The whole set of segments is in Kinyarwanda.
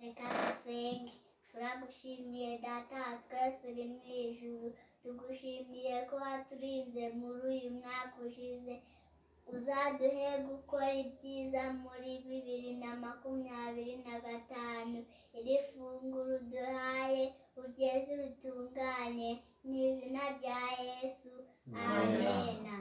Reka dusenge. Turagushimiye data wa twese uri mu ijuru, tugushimiye ko waturinze muri uyu mwaka ushize, uzaduhe gukora ibyiza muri 2025. Iri funguro uduhaye ugeze urutunganye mu izina rya Yesu, amena.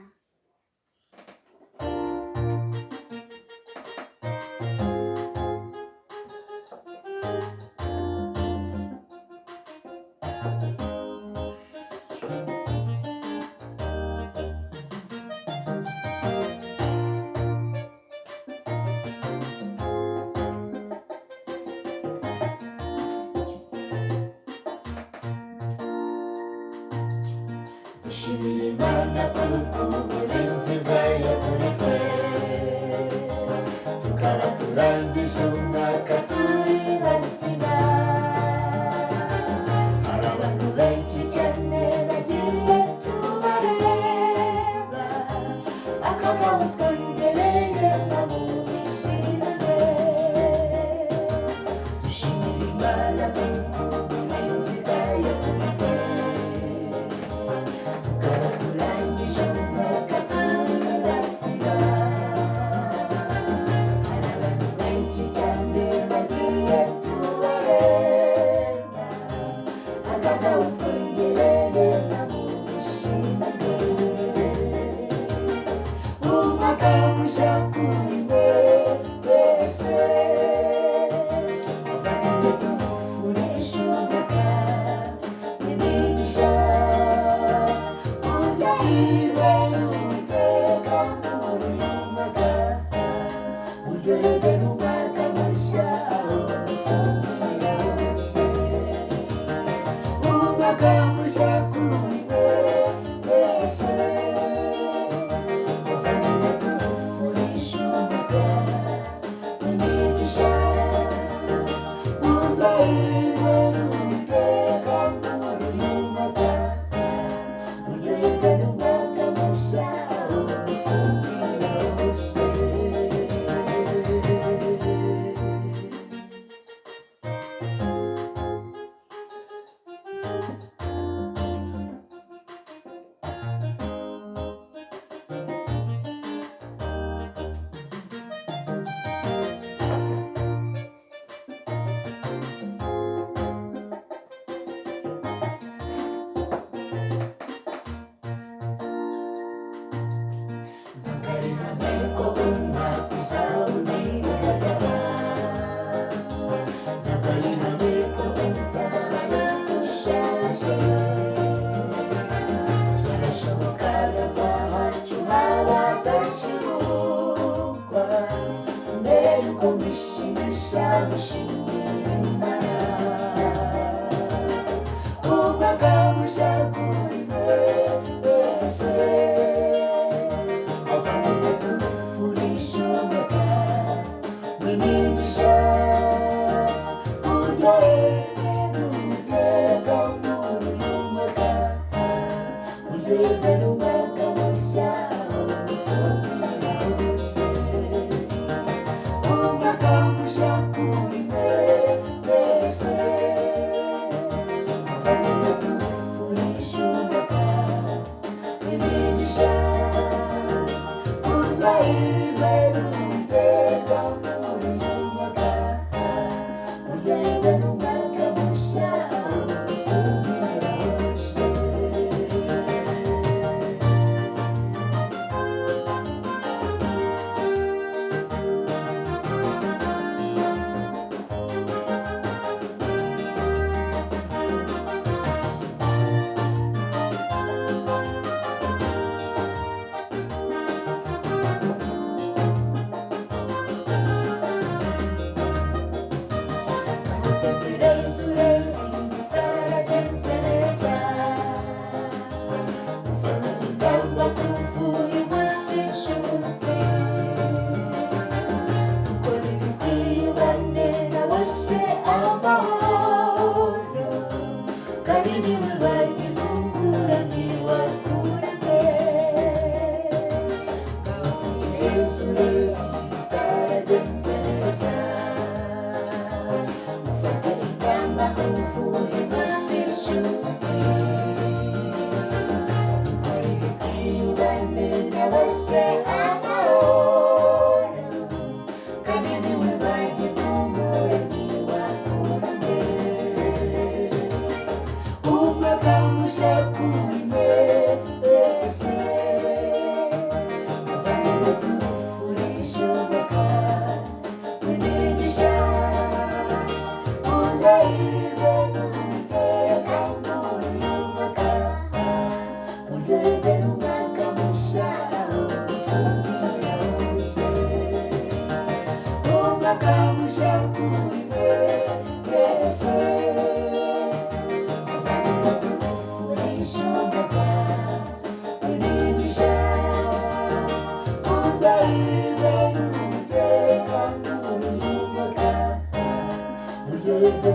Dushimiye Imana kubw'uburinzi bwayo kuri twe, tukaba turangije umwaka turi bazima. Hari abantu benshi cyane bagiye tubareba, akagaho twongereye nabo bishimye. Dushimira Imana kubw'uburinzi bwayo kuri twe, tukaba turangije umwaka turi bazima. Hari abantu benshi cyane bagiye tubareba, akagaho twongereye nabo bishimye. Umwaka mushya kuri mwe wese, abavandimwe tubifurije umwaka w'imigisha, udahirwe n'uwiteka muri uyu mwaka, uryoherwe n'umwaka mushya aho mutumbira hose. Umwaka mushya kuri mwe wese, abavandimwe tubifurije umwaka w'imigisha, udahirwe n'uwiteka muri uyu mwaka, uryoherwe n'umwaka mushya aho mutumbira hose. Ntagari hamwe ko umwaka uzawunindaga, ntagari hamwe ko utabana ushaje. Byarashobokaga ko ahacu haba adakibukwa, mbere y'uko mwishimisha mushimira Imana. Umwaka mushya kuri mwe wese, abavandimwe tubifurije umwaka w'imigisha, uryoherwe n'uwiteka muri uyu mwaka, uryoherwe n'umwaka mushya aho mutumbira hose. Umwaka mushya kuri mwe wese, abavandimwe tubifurije umwaka w'imigisha, uzahirwe n'uwiteka muri uyu mwaka, uryoherwe n'umwaka mushya aho mutumbira hose. Utekereze urebe ibitaragenze neza, ufata ingamba tuvuye munsi nshuti, ukora ibikwiye ubane na bose amahoro, kandi ntiwibagirwe ungurane wakureze. Utekereze urebe ibitaragenze neza, umwaka mushya kuri mwese abamufurije umwaka w'imigisha uzahirwe n'Uwiteka muri uyu mwaka muryoherwe